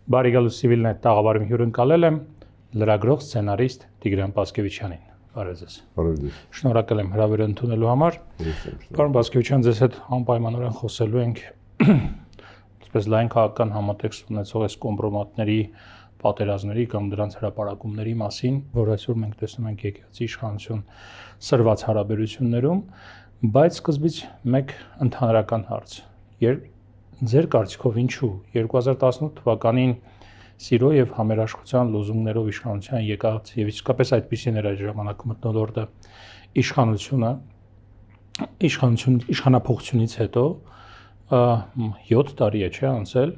Բարիգալու Civilnet տաղավարում հյուրընկալել եմ լրագրող սցենարիստ Տիգրան Պասկևիչյանին։ Բարև ձեզ։ Բարև ձեզ։ Շնորհակալ եմ հրավերը ընդունելու համար։ Պարոն Պասկևիչյան, ձեզ հետ անպայմանորեն խոսելու ենք այսպես լայն քաղաքական համատեքստ ունեցող այս կոմպրոմատների, պատերազմների կամ դրանց հրապարակումների մասին, որ այսօր մենք տեսնում ենք եկեղեցի իշխանություն սրված հարաբերություններում, բայց սկզբից մեկ ընդհանրական հարց։ Ձեր կարծիքով ինչու 2018 թվականին սիրո եւ համերաշխության լոզունգներով իշխանության եկած եւ իսկապես այդպիսին էր այդ ժամանակ մթնոլորտը իշխանափոխությունից հետո 7 տարի է չէ անցել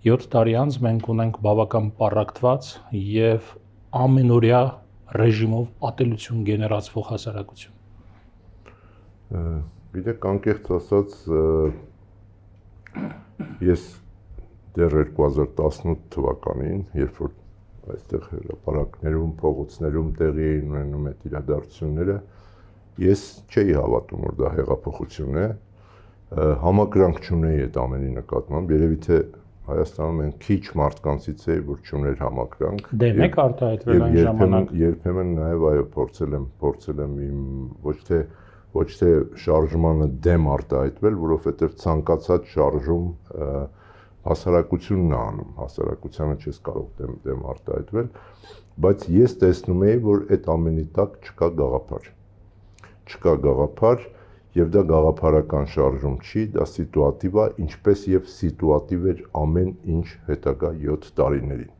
7 տարի անց մենք ունենք բավական պառակտված եւ ամենօրյա ռեժիմով ատելություն գեներացվող հասարակություն։ Գիտեք, անկեղծ ասած ես դեռ 2018 թվականին, երբ որ այստեղ հրապարակներում, փողոցներում տեղի էին ունենում այդ իրադարձությունները, ես չէի հավատում, որ դա հեղափոխություն է, համակրանք չունեի այդ ամենի նկատմամբ, երևի թե Հայաստանում են քիչ մարդկանցից էի, որ չուներ համակրանք։ Դեմ եք արտահայտվել այն ժամանակ։ Երբեմն նաև այո փորձել եմ իմ ոչ թե շարժմանը դեմ արտահայտվել, որովհետև ցանկացած շարժում հասարակությունն է անում, հասարակությանը չես կարող դեմ արտահայտվել, բայց ես տեսնում էի, որ այդ ամենի տակ չկա գաղափար եւ դա գաղափարական շարժում չի, դա սիտուատիվ է, ինչպես եւ սիտուատիվ էր ամեն ինչ հետագա 7 տարիներին։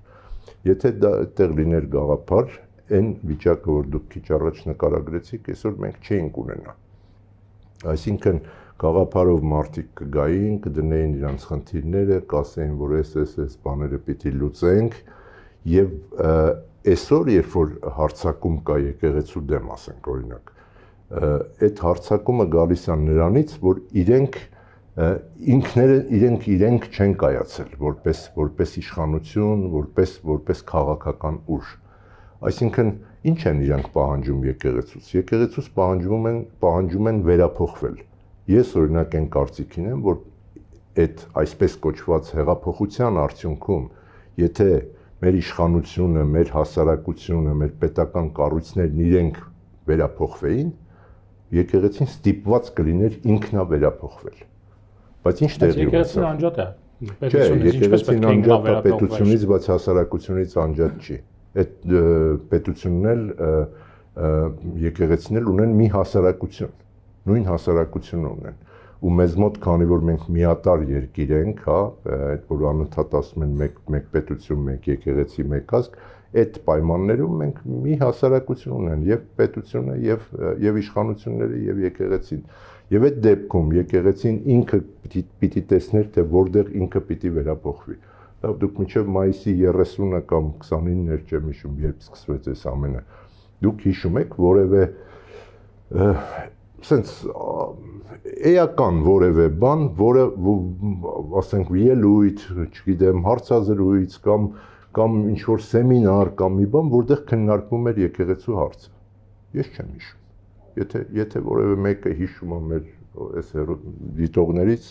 Եթե դա այդտեղ լիներ գաղափար, այն վիճակը, որ դուք քիչ առաջ նկարագրեցիք, այսօր մենք չէինք ունենա։ Այսինքն գաղափարով մարդիկ կգային, կդնեին իրանց խնդիրները, կասեին, որ այս բաները պիտի լուծենք եւ այսօր, երբ որ հարցակում կա եկեղեցու դեմ, ասենք օրինակ, այդ հարցակումը գալիս է նրանից, որ իրենք չեն կայացել որպես իշխանություն, որպես քաղաքական ուժ։ Այսինքն ինչ են իրանք պահանջում եկեղեցուց։ Եկեղեցուց պահանջում են վերափոխվել։ Ես օրինակ այն կարծիքին եմ, որ այդ այսպես կոչված հեղափոխության արդյունքում, եթե մեր իշխանությունը, մեր հասարակությունը, մեր պետական կառույցներն իրենք վերափոխվեին, եկեղեցին ստիպված կլիներ ինքնավերափոխվել։ Բայց ինչ տեղի ունեցավ։ Եկեղեցին անջատ է։ Չէ, եկեղեցին անջատ է պետությունից, բայց հասարակությունից անջատ չի։ Այդ պետությունն էլ եկեղեցին էլ ունեն մի հասարակություն, նույն հասարակությունը ունեն։ Ու մեզ մոտ, քանի որ մենք միատար երկիր ենք, հա, այդ որ անընդհատ ասում են մեկ պետություն, մեկ եկեղեցի, մեկ ազգ, այդ պայմաններում մենք մի հասարակություն ունեն եւ պետությունը եւ իշխանությունները եւ եկեղեցին։ Եւ այդ դեպքում եկեղեցին ինքը պիտի տեսներ, թե որտեղ ինքը պիտի վերափոխվի։ Լավ, դուք մինչև մայիսի 30-ը կամ 29-ներ չեմ հիշում, երբ սկսվեց այս ամենը, դուք հիշում եք որևէ սենց էական որևէ բան, որը ասենք ելույթ, չգիտեմ, հարցազրույց կամ ինչ որ սեմինար կամ մի բան, որտեղ քննարկվում էր եկեղեցու հարցը։ Ես չեմ հիշում։ Եթե որևէ մեկը հիշում է մեր այս դիտողներից,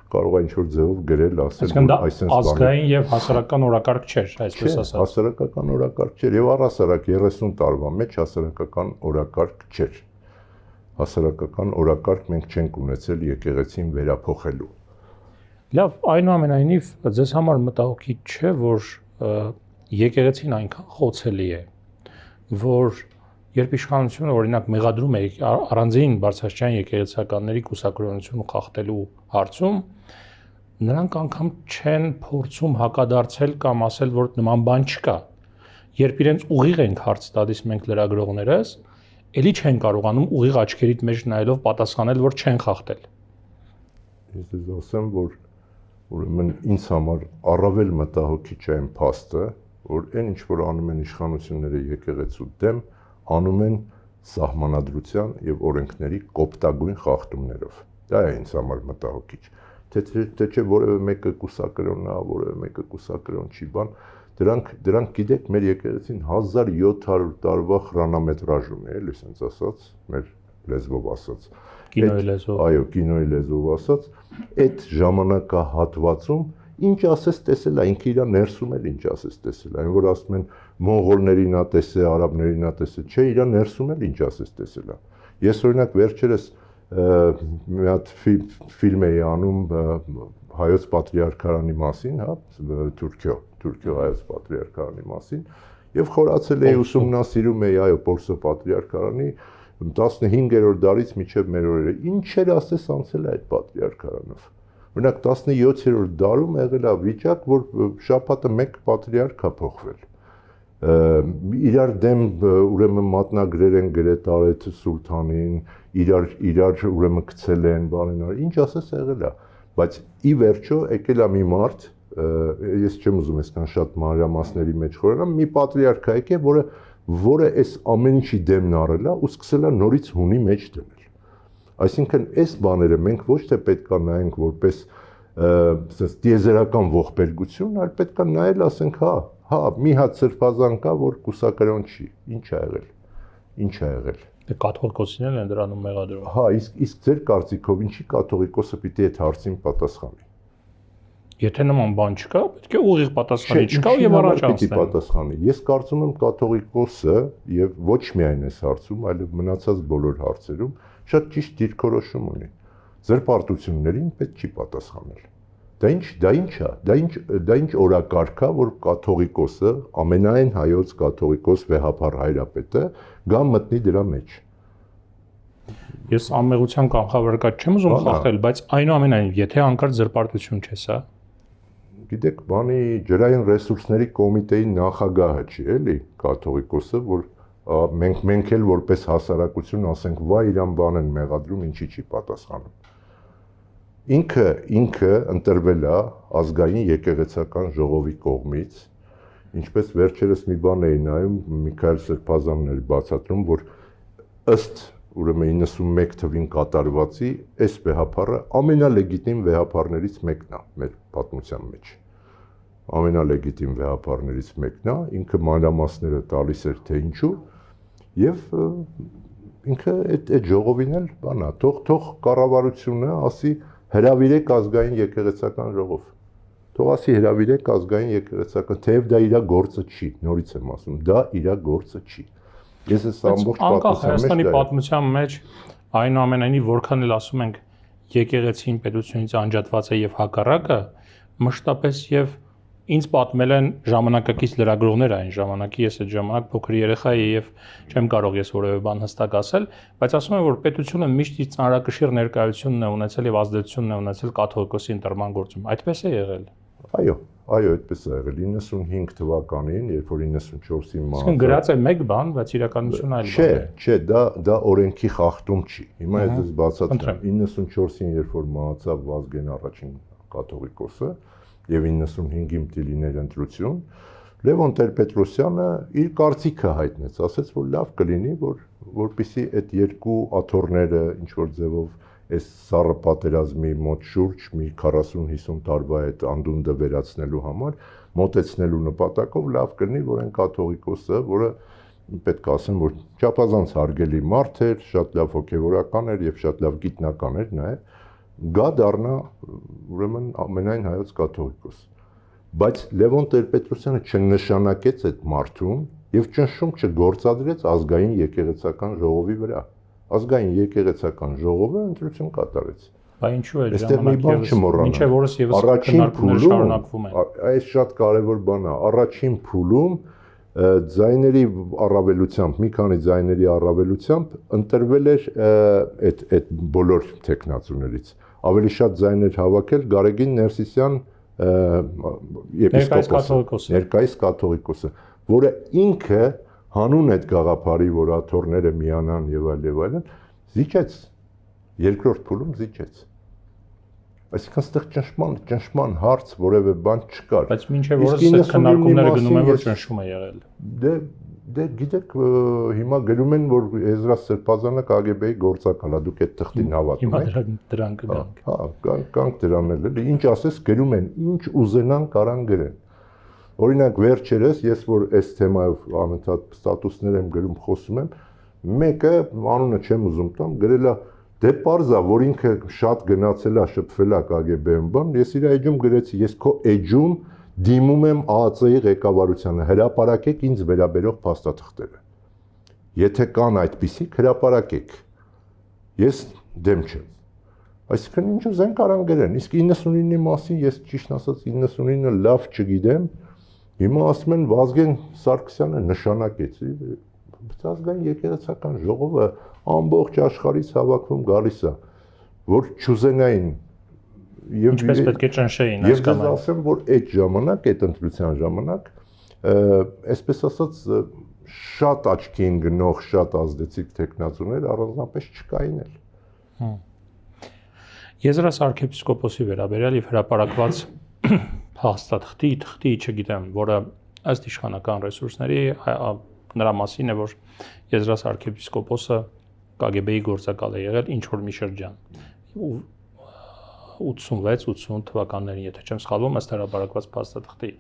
կարող է ինչ-որ ձևով գրել, ասել, որ այսպես բան։ Ազգային եւ հասարակական օրակարգ չէր, այսպես ասած։ Հասարակական օրակարգ չէր եւ առհասարակ 30 տարվա մեջ հասարակական օրակարգ չէր։ Հասարակական օրակարգ մենք չենք ունեցել եկեղեցին վերափոխելու։ Լավ, այնուամենայնիվ ձեզ համար մտահոգիչ չէ, որ եկեղեցին այնքան խոցելի է, որ երբ իշխանությունը օրինակ մեղադրում է առանձին բարձրաստիճան եկեղեցականների կուսակրոնություն խախտելու հարցում, նրանք անգամ չեն փորձում հակադարձել կամ ասել, որ նման բան չկա։ Երբ իրենց ուղիղ ենք հարց տալիս մենք լրագրողներս, էլի չեն կարողանում ուղիղ աչքերիդ մեջ նայելով պատասխանել, որ չեն խախտել։ Ես դες ասեմ, որ ուրեմն ինձ համար առավել մտահոգիչ է այն փաստը, որ այն ինչ որ անում են իշխանությունները եկեղեցու դեմ, անում են սահմանադրության եւ օրենքների կոպտագույն խախտումներով։ Դա է ինձ համար մտահոգիչ։ Թե չէ որևէ մեկը կուսակրոնն է, որևէ մեկը կուսակրոն չի բան, դրանք գիտեք, մեր եկեղեցին 1700 տարվա խրոնոմետրաժ ունի, էլի ասենց ասած, մեր լեզվով ասած։ Կինոյի լեզվով։ Այո, կինոյի լեզվով ասած, այդ ժամանակահատվածում ինչ ասես տեսել է, ինքը իր ներսում էլ ինչ ասես տեսել է, այն որ ասում են մոնղոլներին ա տեսել, արաբներին ա տեսել, չէ, իր ներսում էլ ինչ ասես տեսել է։ Ես օրինակ վերջերս մի հատ ֆիլմ էի անում հայոց պատրիարքարանի մասին, հա, Թուրքիո հայոց պատրիարքարանի մասին, եւ խորացել էի ուսումնասիրում էի, այո, Պոլսո պատրիարքարանի 15-րդ դարից մինչև մեր օրերը։ Ինչ էր ասես անցել այդ պատրիարքարանով։ Օրինակ 17-րդ դարում եղել է վիճակ, որ շաբաթը մեկ պատրիարք է փոխվել։ Իրար դեմ ուրեմն մատնագրեր են գրել Արեթ Սուլթանին, իրար ուրեմն գցել են, բանենար, ինչ ասես եղել է, բայց ի վերջո եկել է մի մարդ, ես չեմ ուզում այսքան շատ մանրամասների մեջ խորանալ, մի պատրիարք է եկել, որը այս ամեն ինչի դեմն առել է ու սկսել է նորից հունի մեջ դնել։ Այսինքն այս բաները մենք ոչ թե պետք է նայենք որպես տիեզերական ողբերգություն, այլ պետք է նայել, ասենք, հա, մի հատ սրբազան կա, որ կուսակրոն չի, ինչ ա եղել։ Դե կաթողիկոսին են դրանում մեղադրում։ Հա, իսկ ձեր կարծիքով ինչի կաթողիկոսը պիտի այդ հարցին պատասխանի։ Եթե նման բան չկա, պետք է ուղիղ պատասխանի չկա եւ առաջ անցնել։ Ես կարծում եմ կաթողիկոսը եւ ոչ միայն այս հարցում, այլև մնացած բոլոր հարցերում շատ ճիշտ դիրքորոշում ունի։ Զրպարտություններին պետք չի պատասխանել։ Դա ինչ օրակարգ է, որ կաթողիկոսը, ամենայն հայոց կաթողիկոս վեհափառ հայրապետը գա մտնի դրա մեջ։ Ես անմեղության կանխավարկած չեմ ուզում խախտել, բայց այնուամենայնիվ, եթե հանկարծ զրպարտություն չես, հա։ Գիտեք, բանի ջրային ռեսուրսների կոմիտեի նախագահը չի, էլի, կաթողիկոսը, որ մենք էլ որպես հասարակություն ասենք, վայ իրան բան են մեղադրում, ինչի չի պատասխանում։ Ինքը ընտրվել է ազգային եկեղեցական ժողովի կողմից, ինչպես վերջերս մի բան էի նայում, Միքայել Սրբազանն էր բացատրում, որ ըստ ուրեմն 91 թվին կատարվածի այս վեհափառը ամենալեգիտիմ վեհափառներից մեկն է մեր պատմության մեջ։ Ամենալեգիտիմ վեհափառներից մեկն է, ինքը մանրամասները տալիս էր թե ինչու, եւ ինքը այդ ժողովին էլ բան է, թող կառավարությունը ասի հրավիրեք ազգային եկեղեցական ժողով։ Թող ասի հրավիրեք ազգային եկեղեցական, թեև դա իր գործը չի, նորից եմ ասում, դա իր գործը չի։ Ես այս ամբողջ Հայաստանի պատմության մեջ այնուամենայնիվ որքան էլ ասում ենք եկեղեցին պետությունից անջատված է եւ հակառակը, մշտապես եւ ինձ պատմել են ժամանակակից լրագրողներ այն ժամանակի, ես այդ ժամանակ փոքր երեխա էի եւ չեմ կարող ես որևէ բան հստակ ասել, բայց ասում են, որ պետությունը միշտ իր ծանրակշիռ ներկայությունն է ունեցել եւ ազդեցությունն է ունեցել կաթողիկոսի ընտրման գործում։ Այդպես է եղել։ Այո, այդպես է եղել 95 թվականին, երբ որ 94-ին մահացավ։ Իսկ գրած է մեկ բան, բայց իրականությունը այլ բան է։ Չէ, դա օրենքի խախտում չի։ Հիմա ես բացատրեմ 94-ին, երբ որ մահացավ Վազգեն առաջին կաթողիկոսը, եւ 95-ին պիտի լիներ ընտրություն, Լևոն Տեր-Պետրոսյանը իր կարծիքը հայտնեց, ասաց, որ լավ կլինի, որպեսզի այդ երկու աթոռները ինչ որ ձևով այս սառը պատերազմի մոտ շուրջ մի 40-50 տարվա այդ անդունդը վերացնելու համար մոտեցնելու նպատակով լավ կլինի, որ այն կաթողիկոսը, որը պետք է ասեմ, որ չափազանց հարգելի մարդ էր, շատ լավ հոգևորական էր եւ շատ լավ գիտնական էր նաեւ, գա դառնա ուրեմն ամենայն հայոց կաթողիկոս։ Բայց Լևոն Տեր-Պետրոսյանը չնշանակեց այդ մարդուն եւ ճնշում չգործադրեց ազգային եկեղեցական ժողովի վրա։ Ազգային եկեղեցական ժողովը ընտրություն կատարեց։ Բա ինչու է ժամանակի մինչև օրս եւս քննարկումները շարունակվում են։ Այս շատ կարեւոր բան է։ Առաջին փուլում ձայների առավելությամբ, մի քանի ձայների առավելությամբ ընտրվել էր այդ բոլոր տեխնացուներից։ Ավելի շատ ձայներ հավաքել Գարեգին Ներսիսյան եպիսկոպոսը, ներկայիս կաթողիկոսը, որը ինքը հանուն այդ գաղափարի, որ աթոռները միանան եւ այլն, զիջեց, երկրորդ փուլում զիջեց։ Այսինքն ստեղ ճնշման հարց որևէ բան չկար։ Բայց մինչև օրս այդ քննարկումները գնում են, որ ճնշում է եղել։ Դե գիտեք, հիմա գրում են, որ Էզրա Սրբազանը KGB-ի գործակալ է, դուք այդ թղթին հավատում եք։ Հիմա դրան կգանք։ Հա, կանք դրան էլ, ինչ ասես գրում են, ինչ ուզենան կարան գրեն։ Օրինակ վերջերս ես որ այս թեմայով անընդհատ ստատուսներ եմ գրում, խոսում եմ, մեկը անունը չեմ ուզում տամ, գրել է Դե պարզա, որ ինքը շատ գնացել է, շփվել է KGB-ում, բան, ես իր էջում գրեցի, ես քո էջում դիմում եմ ԱԱՑ-ի ղեկավարությանը, հրապարակեք ինձ վերաբերող փաստաթղթերը։ Եթե կան այդպիսիք, հրապարակեք։ Ես դեմ չեմ։ Այսինքն ինչ ուզեն կարան գրեն։ Իսկ 99-ի մասին ես ճիշտ ասած 99-ը լավ չգիտեմ։ Հիմա ասում են Վազգեն Սարգսյանը նշանակեցի, ազգային եկեղեցական ժողովը ամբողջ աշխարհից հավաքվում գալիս է, որ չուզենային եւ ինչպես պետք է ճնշեին այս կամ այն։ Ես ասեմ, որ այդ ժամանակ, այդ ընտրության ժամանակ, այսպես ասած շատ աչքի են գնող, շատ ազդեցիկ տեխնացուներ առանձնապես չկային էլ։ Եզրաս arczepiskopos-ի վերաբերյալ եւ հրապարակված փաստաթղթի, չգիտեմ, որը ըստ իշխանական ռեսուրսների նրա մասին է, որ Եզրաս arczepiskopos-ը KGB-ի գործակալ է եղել ինչ որ մի շրջան 86-80 թվականներին, եթե չեմ սխալվում, ըստ հրապարակված փաստաթղթի։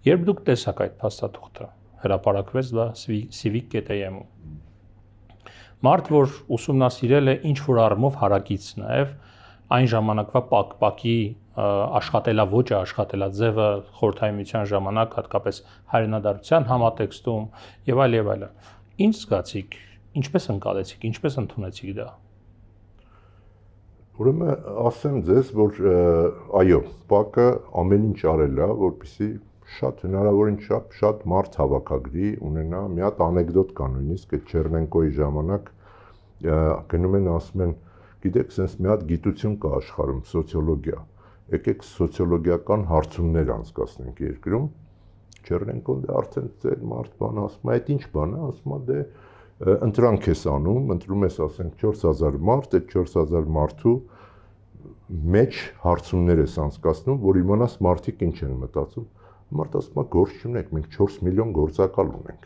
Երբ դուք տեսաք այդ փաստաթղթը, հրապարակվեց դա civic.am-ում։ Մարդ, որ ուսումնասիրել է ինչ որ առումով հարակից նաև այն ժամանակվա պակի աշխատելավոճը, աշխատելաձևը խորհրդային միության ժամանակ, հատկապես հայրենադարձության համատեքստում եւ այլ եւ այլն։ Ինչ զգացիք, ինչպես ընկալեցիք, ինչպես ընդունեցիք դա։ Ուրեմն ասեմ ձեզ, որ այո, պակը ամեն ինչ արել է, որպեսզի շատ հնարավորին շատ մարդ հավաքագրի, ունենա։ Մի հատ անեկդոտ կա նույնիսկ այդ Չեռնենկոյի ժամանակ գնում են ասում են, գիտեք, sense մի հատ գիտություն կա աշխարհում, սոցիոլոգիա։ Եկեք սոցիոլոգիական հարցումներ անցկացնենք երկրում։ Չեռնենկոն դե արդեն ծեր մարդ բան ասում է, այդ ինչ բան է, ասում է դե ընտրանք ես անում, ընտրում ես ասենք 4000 մարդ, այդ 4000 մարդու մեջ հարցումներ ես անցկացնում, որ իմանաս մարդիկ ինչ են մտածում։ Մարդ ասում է գործ չունենք, մենք 4 միլիոն գործակալ ունենք։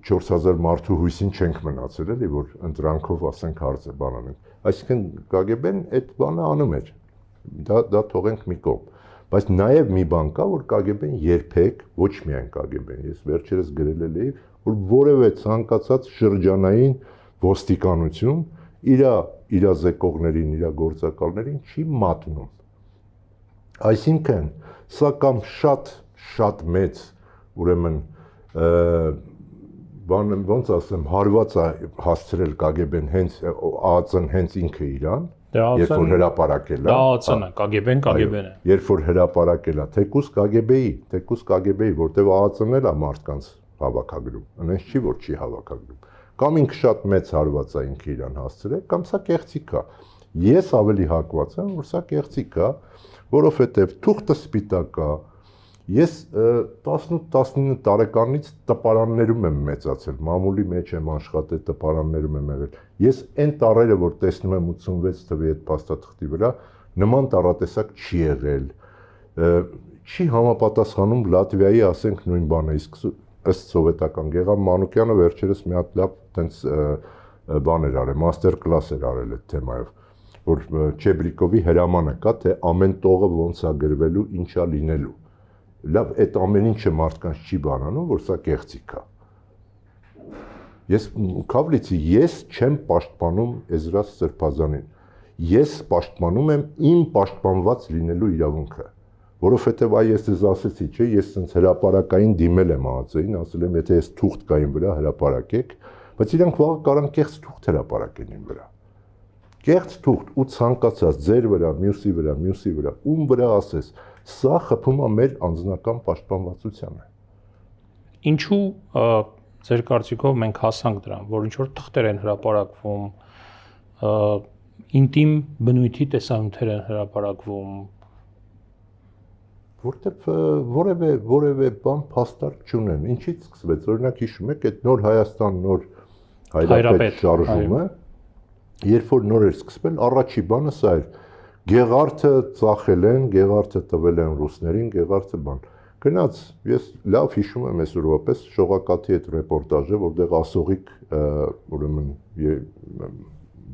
4000 մարդու հույսին չենք մնացել, էլի, որ ընտրանքով ասենք հարցը բան անենք։ Այսինքն KGB-ն այդ բանը անում էր։ Դա թողենք մի կողմ։ Բայց նաև մի բան կա, որ KGB-ն երբեք, ոչ միայն KGB-ն, ես վերջերս գրել էի, որ որևէ ցանկացած շրջանային ոստիկանություն իր զեկողներին, իր գործակալներին չի մատնում։ Այսինքն, սա կամ շատ մեծ, ուրեմն բան ոնց ասեմ, հարված է հասցրել KGB-ն հենց ԱԱՑ-ն հենց ինքը իրան, երբ որ հրապարակել է։ Դա ԱԱՑ-ն է, KGB-ն է։ Երբ որ հրապարակել է, թեկուզ KGB-ի, որտեղ ԱԱՑ-ն էլ է մարդկանց հավաքագրում, այնպես չի որ չի հավաքագրում։ Կամ ինքը շատ մեծ հարված է ինքը իրան հասցրել, կամ սա կեղծիք է։ Ես ավելի հակված եմ, որ սա կեղծիք է, որովհետև թուղթը սպիտակ է։ Ես 18-19 տարեկանից տպարաններում եմ մեծացել, մամուլի մեջ եմ աշխատել, տպարաններում եմ եղել։ Ես այն տարերը, որ տեսնում եմ 86 թվի այդ փաստաթղթի վրա, նման տառատեսակ չի եղել։ Չի համապատասխանում Լատվիայի, ասենք, նույն բանը, իսկ ըստ սովետական Գեղամ Մանուկյանը վերջերս մի հատ լավ տենց բան էր արել, մաստեր կլաս էր արել այդ թեմայով, որ Չեբրիկովի հրամանը կա, թե ամեն տողը ոնց է գրվելու, ինչ է լինելու։ Լավ, այդ ամեն ինչը մարդկանց չի բանանում, որ սա կեղծիք է։ Ես Քավլիցի, ես չեմ պաշտպանում Էզրաս Սրբազանին։ Ես պաշտպանում եմ իմ պաշտպանված լինելու իրավունքը, որովհետև այ ես ձեզ ասեցի, չէ, ես ցենց հրապարակային դիմել եմ ԱԱՑ-ին, ասել եմ, եթե ես թուղթ կա իմ վրա հրապարակեք, բայց իրանք վաղը կարան կեղծ թուղթ հրապարակեն իմ վրա։ Կեղծ թուղթ ու ցանկացած ձեր վրա, մյուսի վրա, ում վրա ասես, սա խփում է մեր անձնական պաշտպանվածությանը։ Ինչու ձեր կարծիքով մենք հասանք դրան, որ ինչ որ թղթեր են հրապարակվում, ինտիմ բնույթի տեսանյութեր են հրապարակվում, որտեղ որևէ բան փաստարկ չունեն։ Ինչից սկսվեց, օրինակ հիշում եք այդ նոր Հայաստան, նոր Հայրապետ շարժումը, երբ որ նոր էր սկսվել, առաջի բանը սա էր. Գեղարդը ծախել են, Գեղարդը տվել են ռուսներին, Գեղարդը բան։ Գնաց, ես լավ հիշում եմ այս օրվապես Շողակաթի այդ ռեպորտաժը, որտեղ ասողիկ, ուրեմն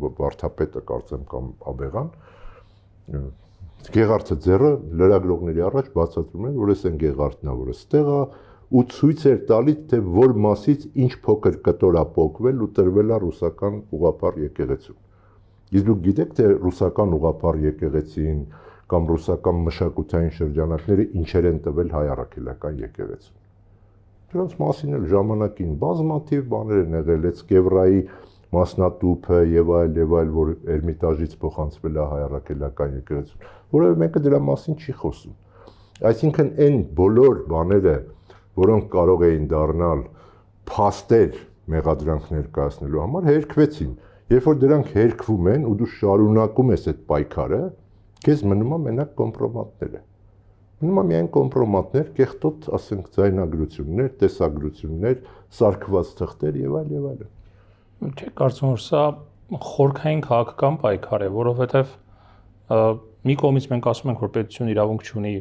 վարդապետը կարծեմ կամ Աբեղան, Գեղարդը ձեռը լրագրողների առաջ բացատրում են, որ ես են Գեղարդն է, որ ստեղ է, ու ցույց էր տալիս, թե որ մասից ինչ փոքր կտոր է պոկվել ու տրվել է ռուսական ուղղափառ եկեղեցու։ Իսկ դուք գիտեք, թե ռուսական ուղղափառ եկեղեցին կամ ռուսական մշակութային շրջանակները ինչեր են տվել հայ առաքելական եկեղեցուն։ Դրանց մասին էլ ժամանակին բազմաթիվ բաներ են եղել, Էցկևրայի մասնատուփը եւ այլ, որ Էրմիտաժից փոխանցվել է հայ առաքելական եկեղեցուն, որովհետեւ մեկը դրա մասին չի խոսում։ Այսինքն այն բոլոր բաները, որոնք կարող էին դառնալ փաստեր մեղադրանք ներկայացնելու համար, հերկվեցին։ Երբ որ դրանք հերկվում են ու դու շարունակում ես այդ պայքարը, քեզ մնում է մենակ կոմպրոմատները։ Մնում է միայն կոմպրոմատներ, կեղտոտ, ասենք, ձայնագրություններ, տեսագրություններ, սարքված թղթեր եւ այլն։ Չէ, կարծում եմ, որ սա խորքային քաղաքական պայքար է, որովհետեւ մի կողմից մենք ասում ենք, որ պետությունը իրավունք չունի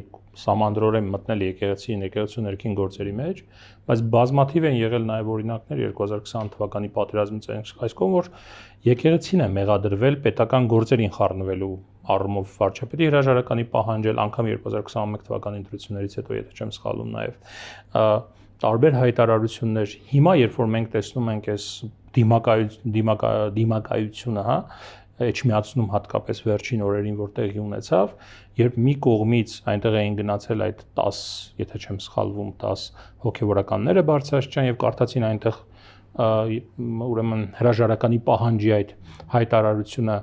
սահմանադրորեն մտնել եկեղեցու ներքին գործերի մեջ, բայց բազմաթիվ են եղել նաև օրինակներ 2020 թվականի պատերազմից այս կողմ, որ եկեղեցին է մեղադրվել պետական գործերին խառնվելու առումով վարչապետի հրաժարականի պահանջել, անգամ 2021 թվականի ընտրություններից հետո, եթե չեմ սխալվում, նաև տարբեր հայտարարություններ։ Հիմա, երբ որ մենք տեսնում ենք այս դիմակայությունը, հա, էջմիածնում հատկապես վերջին օրերին, որ տեղի ունեցավ, երբ մի կողմից այնտեղ էին գնացել այդ 10, եթե չեմ սխալվում, 10 հոգևորականները Բարձրաստիճան եւ կարդացին այնտեղ ուրեմն հրաժարականի պահանջի այդ հայտարարությունը,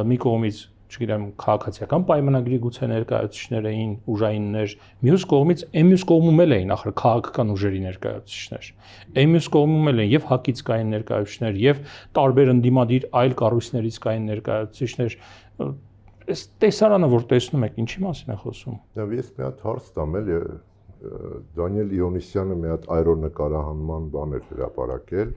մի կողմից, չգիտեմ, քաղաքացիական պայմանագրի գուցե ներկայացուցիչներ էին, ուժայիններ, մյուս կողմից մյուս կողմում էլ էին ախր քաղաքական ուժերի ներկայացուցիչներ։ Մյուս կողմում էլ են եւ հակից կային ներկայացուցիչներ, եւ տարբեր ընդդիմադիր այլ կառույցներից կային ներկայացուցիչներ։ Այս տեսարանը, որ տեսնում եք, ինչի մասին է խոսում։ Եվ ես մի հատ հարց տամ էլ Դանիել Իոնիսյանը մի հատ այրոնկարահանման բան էր հրապարակել։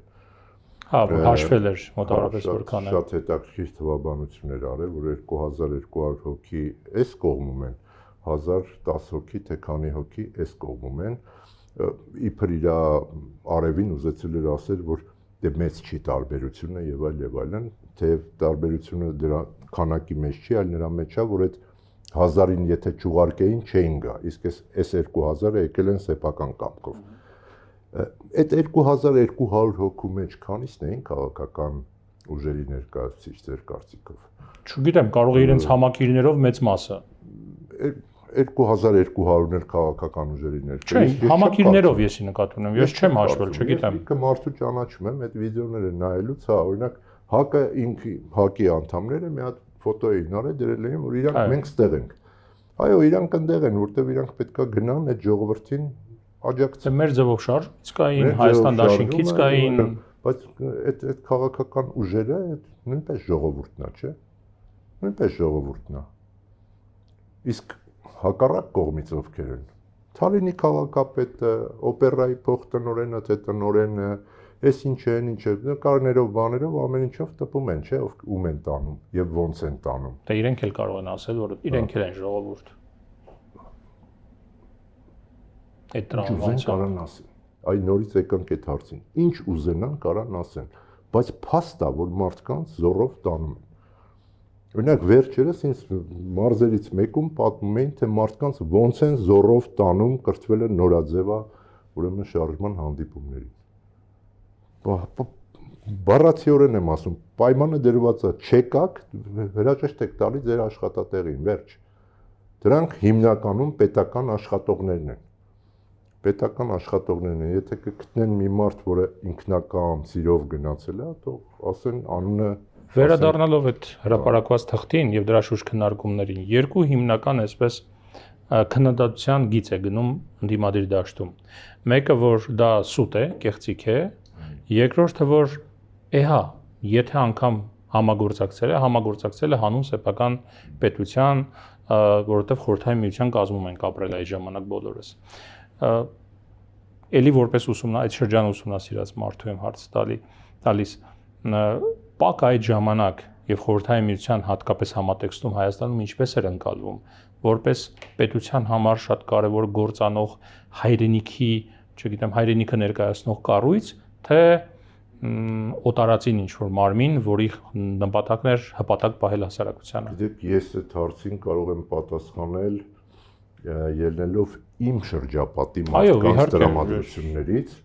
Հա, հաշվել էր մոտավորապես որքան է։ Շատ հետաքրքիր թվաբանություններ արել, որ 2200 հոգի այս կողմում են, 1010 հոգի, թե քանի հոգի այս կողմում են, իբր իր արևին ուզեցել էր ասել, որ դե մեծ չի տարբերությունը եւ այլն, թեև տարբերությունը դրա քանակի մեջ չի, այլ նրա մեջ է, որ այդ 1000-ին եթե չուղարկեին, չէին գա, իսկ այս 2000-ը եկել են սեփական կամքով։ Այդ 2200 հոգու մեջ քանիսն էին քաղաքական ուժերի ներկայացուցիչներ կարծիքով։ Չգիտեմ, կարող է իրենց համակիրներով մեծ մասը։ 2200-ներ քաղաքական ուժերի ներկայացուցիչ։ Չէ, համակիրներով եսի նկատի ունեմ, ես չեմ հաշվել, չգիտեմ։ Ինքը մարդու ճանաչում եմ այդ վիդեոները նայելուց, հա, օրինակ ՀԱԿ-ը ինքը ՀԱԿ-ի անդամները մի հատ ֆոտո էին արել, դրել էին, որ իրանք մենք ստեղ ենք։ Այո, իրանք ընդեղ են, որտեղ իրանք պետքա գնան այդ ժողովրդին աջակցել։ Մեր ձևով շարժից կային, Հայաստան դաշինքից կային, բայց այդ քաղաքական ուժերը նույնպես ժողովուրդն է, չէ՞։ Նույնպես ժողովուրդն է։ Իսկ հակառակ կողմից ովքեր են։ Թալինի քաղաքապետը, օպերայի փոխտնօրենը, թե տնօրենը, այս ինչ են, նկարներով, բաներով ամեն ինչով տպում են, չէ՞, ում են տանում եւ ոնց են տանում։ Դե իրենք էլ կարող են ասել, որ իրենք էլ են ժողովուրդ։ Այդ տրամվանց կարան ասեն։ Այ նորից եկանք այդ հարցին։ Ինչ ուզենան կարան ասեն, բայց փաստ է, որ մարդկանց զորով տանում են։ Օրինակ վերջերս ինձ մարզերից մեկում պատմում էին, թե մարդկանց ոնց են զորով տանում կրթվել են նորաձևա, ուրեմն շարժման հանդիպումներին։ Բառացիորեն եմ ասում, պայմանը դրված է, չեկաք, հրաժեշտ եք տալի ձեր աշխատատեղին, վերջ։ Դրանք հիմնականում պետական աշխատողներն են։ Պետական աշխատողներն են, եթե կգտնեն մի մարդ, որը ինքնակամ սիրով գնացել է, թող ասեն անունը։ Վերադառնալով այդ հրապարակված թղթին եւ դրա շուրջ քննարկումներին, երկու հիմնական այսպես քննադատության գիծ է գնում ընդդիմադիր դաշտում։ Մեկը, որ դա սուտ է, կեղծիք է, երկրորդը, որ էհա, եթե անգամ համագործակցել է հանուն սեփական պետության, որովհետեւ խորհրդային միության կազմում ենք ապրել այդ ժամանակ բոլորս։ Էլի որպես այդ շրջան ուսումնասիրած մարդու եմ հարց տալիս պակ այդ ժամանակ եւ խորհրդային միության հատկապես համատեքստում Հայաստանում ինչպես էր ընկալվում որպես պետության համար շատ կարեւոր գործանող հայրենիքի, չգիտեմ, հայրենիքը ներկայացնող կառույց, թե օտարածին ինչ-որ մարմին, որի նպատակն էր հպատակ պահել հասարակությանը։ Գիտեք, ես այդ հարցին կարող եմ պատասխանել ելնելով իմ շրջապատի մարդկանց տրամադրություններից,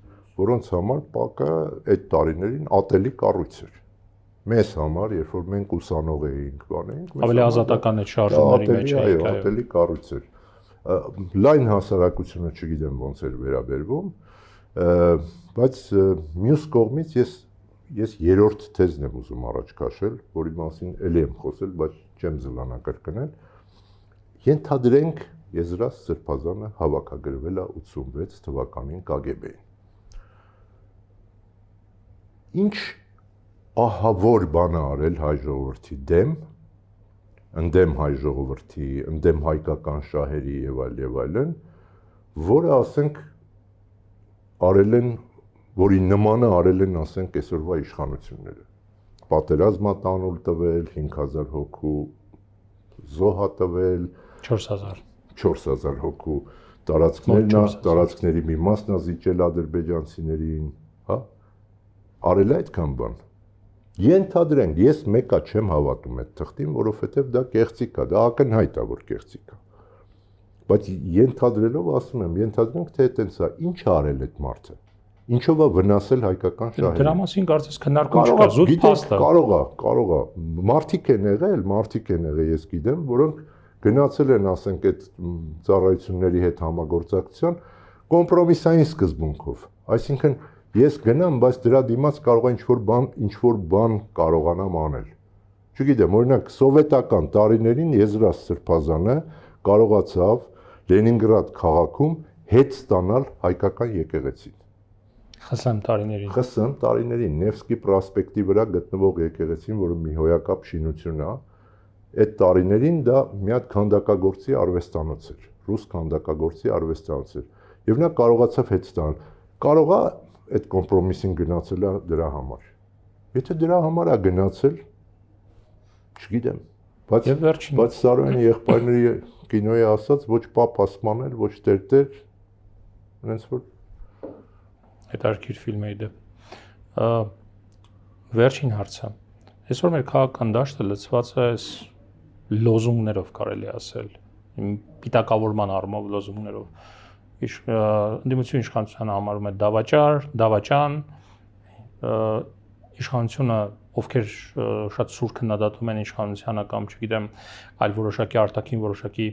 որոնց համար ՊԱԿ-ը այդ տարիներին ատելի կառույց էր։ Մեզ համար, երբ որ մենք ուսանող էինք, բանենք, ավելի ազատական է շարժումների մեջ այո, ատելի կառույց էր։ Լայն հասարակությունը չգիտեմ ոնց էր վերաբերվում, բայց մյուս կողմից ես երրորդ թեզն եմ ուզում առաջ քաշել, որի մասին էլի եմ խոսել, բայց չեմ զլանակրկնել։ Ենթադրենք Եզրաս Սրբազանը հավաքագրվել է 86 թվականին KGB-ին։ Ինչ ահավոր բան է արել հայ ժողովրդի դեմ, ընդդեմ հայ ժողովրդի, ընդդեմ հայկական շահերի եւ այլն, որը ասենք արել են, որի նմանը արել են, ասենք, այսօրվա իշխանությունները։ Պատերազմա տանուլ տվել, 5000 հոգու զոհա տվել, 4000 հոգու տարածքների մի մասն է զիջել ադրբեջանցիներին, հա։ Արել է այդքան բան։ Ենթադրենք, ես մեկա չեմ հավատում այդ թղթին, որովհետև դա կեղծիք է, դա ակնհայտ է, որ կեղծիք է։ Բայց ենթադրելով ասում եմ, ենթադրենք, թե այտենց է, ինչ է արել այդ մարդը։ Ինչով է վնասել հայկական շահերին։ Դրա մասին կարծես քննարկում չկա, զուտ փաստ է։ Կարող է։ Մարդիկ են եղել, ես գիտեմ, որոնք գնացել են, ասենք, այդ ծառայությունների հետ համագործակցության կոմպրոմիսային սկզբունքով։ Այսինքն ես գնամ, բայց դրա դիմաց կարող է ինչ-որ բան կարողանամ անել։ Չգիտեմ, օրինակ սովետական տարիներին Եզրաս Սրբազանը կարողացավ Լենինգրադ քաղաքում հետ ստանալ հայկական եկեղեցին։ ԽՍՀՄ տարիներին Նևսկի պրոսպեկտի վրա գտնվող եկեղեցին, որը մի հոյակապ շինություն է, այդ տարիներին դա մի հատ քանդակագործի արվեստանոց էր, ռուս քանդակագործի արվեստանոց էր, եւ նա կարողացավ հետ ստանալ։ Կարող է այդ կոմպրոմիսին գնացել է դրա համար։ Եթե դրա համար է գնացել, չգիտեմ, բայց Սարոյանի եղբայրների կինոյի ասած ոչ պապ ասմանել, ոչ տեր, այնց որ հետարքիր ֆիլմ է դա։ Վերջին հարցը։ Այսօր մեր քաղաքական դաշտը լցված է լոզունգներով, կարելի ասել, պիտակավորման առումով լոզունգներով։ Ընդդիմություն իշխանությունը համարում է դավաճան, իշխանությունը, ովքեր շատ սուր քննադատում են իշխանությանը կամ չգիտեմ, այլ որոշակի արտաքին որոշակի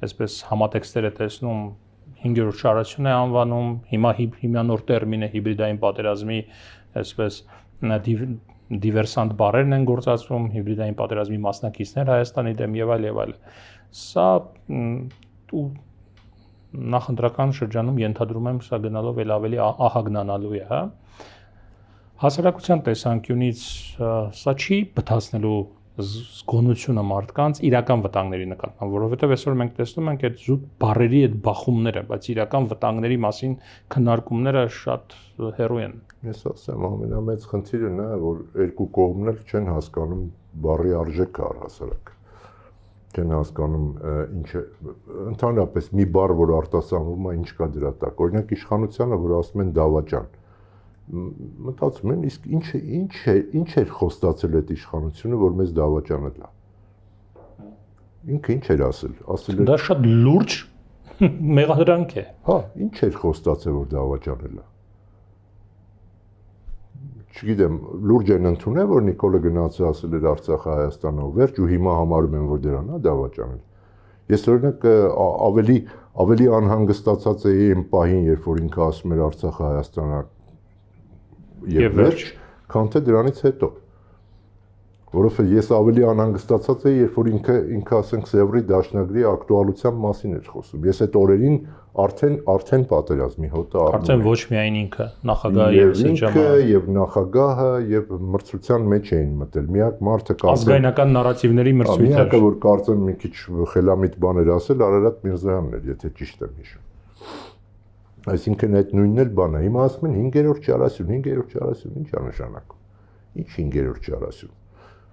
այսպես համատեքստեր է տեսնում, 5-րդ շարժություն է անվանում, հիմա նոր տերմին է հիբրիդային պատերազմի, այսպես դիվերսանտ բառերն են գործածվում, հիբրիդային պատերազմի մասնակիցներ Հայաստանի դեմ եւ այլ։ Սա նախընտրական շրջանում ենթադրում եմ, սա գնալով էլ ավելի ահագնանալու է, հա։ Հասարակության տեսանկյունից սա չի բթացնելու զգոնությունը մարդկանց իրական վտանգների նկատմամբ, որովհետև այսօր մենք տեսնում ենք այդ զուտ բառերի այդ բախումները, բայց իրական վտանգների մասին քննարկումները շատ հեռու են։ Ես ասեմ, ամենամեծ խնդիրը նա է, որ երկու կողմն էլ չեն հասկանում բառի արժեքը առհասարակ։ Չեն հասկանում ինչ է, ընդհանրապես մի բառ, որ արտասանվում է, ինչ կա դրա տակ։ Օրինակ իշխանությանը, որ ասում են դավաճան, մտածում են, իսկ ինչ էր խոստացել այդ իշխանությունը, որ մեզ դավաճանել է։ Ինքը ինչ էր ասել։ Դա շատ լուրջ մեղադրանք է։ Հա, ինչ էր խոստացել, որ դավաճանել է։ Չգիտեմ, լուրջ են ընդունել, որ Նիկոլը գնացել ասել էր Արցախը Հայաստանով վերջ ու հիմա համարում են, որ դրան է դավաճանել։ Ես օրինակ ավելի անհանգստացած էի այն պահին, երբ որ ինքը ասում էր Արցախը Հայաստանը եւ վերջ, քան թե դրանից հետո։ Որովհետեւ ես ավելի անհանգստացած էի, երբ որ ինքը ասենք Սևրի դաշնագրի ակտուալության մասին էր խոսում։ Ես այդ օրերին արդեն պատերազմի հոտը արդեն ոչ միայն ինքը, նախագահը եւ Սեջամը եւ նախագահը եւ մրցության մեջ էին մտել։ Միակ մարդը ազգայնական նարատիվների մրցույթ էր։ Միակը որ կարծեմ մի քիչ խելամիտ բան էր ասել, Արարատ Միրզոյանն էր, եթե ճիշտ եմ հիշում։ Այսինքն այդ նույնն էլ բան է։ Հիմա ասում են 5-րդ ճարասյուն, ինչ է նշանակում։ Ինչ 5-րդ ճարասյուն։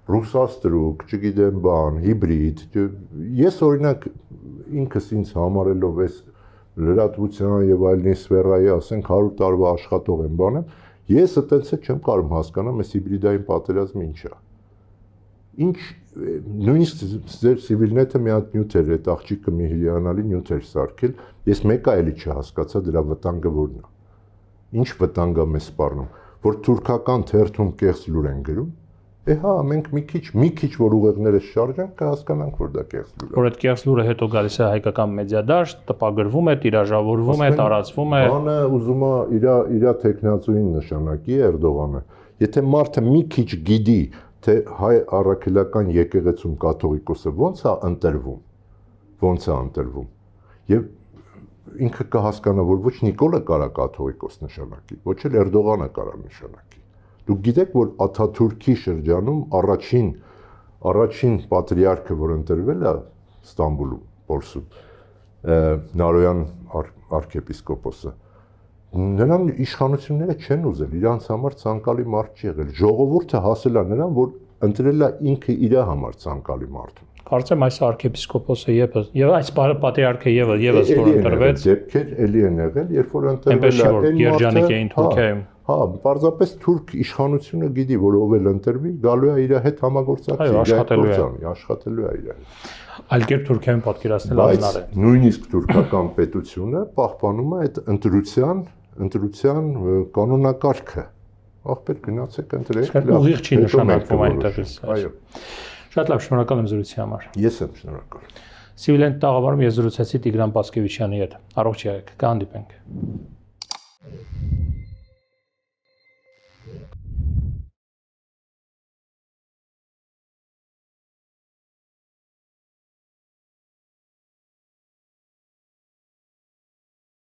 Ռուսաստրուկ, չգիտեմ բան, հիբրիդ։ Ես օրինակ ինքս ինձ համարելով այս լրատվության եւ այլնի սֆերայի, ասենք 100 տարվա աշխատող եմ բանը, ես այտենց չեմ կարող հասկանամ այս հիբրիդային պատերազմը ինչ է։ Ինչ նույնիսկ ձեր Civilnet-ը մի հատ նյութ էր, այդ աղջիկը մի հիանալի նյութ էր սարքել, ես մեկը էլի չհասկացա դրա վտանգը որն է։ Ինչ վտանգ է մեզ սպառնում, որ թուրքական թերթում կեղծ լուր են գրում, Հա, մենք մի քիչ որ ուղեղները շարժենք, կհասկանանք, որ դա կեղծ լուր է։ Որ այդ կեղծ լուրը հետո գալիս է հայկական մեդիադաշտ, տպագրվում է, տիրաժավորվում է, տարածվում է։ Բանը ուզում է իր տեխնացուին նշանակի Էրդողանը։ Եթե մարդը մի քիչ գիտի, թե հայ առաքելական եկեղեցում կաթողիկոսը ոնց է ընտրվում, եւ ինքը կհասկանա, որ ոչ Նիկոլը կարա կաթողիկոս նշանակի, ոչ էլ Էրդողանը կարա նշանակի։ Դուք գիտեք, որ Աթաթուրքի շրջանում առաջին պատրիարքը, որ ընտրվել է Ստամբուլում, Պորսում, Նարոյան arczepiskopos-ը, նրան իշխանությունները չեն ուզել, իրանց համար ցանկալի մարդ չի եղել։ Ժողովուրդը հասել է նրան, որ ընտրել է ինքը իր համար ցանկալի մարդ։ Կարծեմ այս arczepiskopos-ը եւ այս պատրիարքը եւս որ ընտրվեց, դեպքեր էլի են եղել, երբ որ ընտրվել է այն Երջանիկ էին Թուրքիայում։ Հա, պարզապես թուրք իշխանությունը գիտի, որ ով էլ ընտրվի, գալու է իր հետ համագործակցի, աշխատելու է իր հետ։ Այլ կերպ Թուրքիայում պատկերացնել անհնար է։ Նույնիսկ թուրքական պետությունը պահպանում է այդ ընտրության կանոնակարգը։ Ախպեր գնացեք ընտրեք։ Ուղիղ չի նշանակվում այնտեղից։ Այո։ Շատ լավ, շնորհակալ եմ զրույցի համար։ Ես եմ շնորհակալ։ Սիվիլենտ տաղավարում ես զրուցեցի Տիգրան Պասկևիչյանի հետ։ Առողջ եղեք, կհանդիպենք։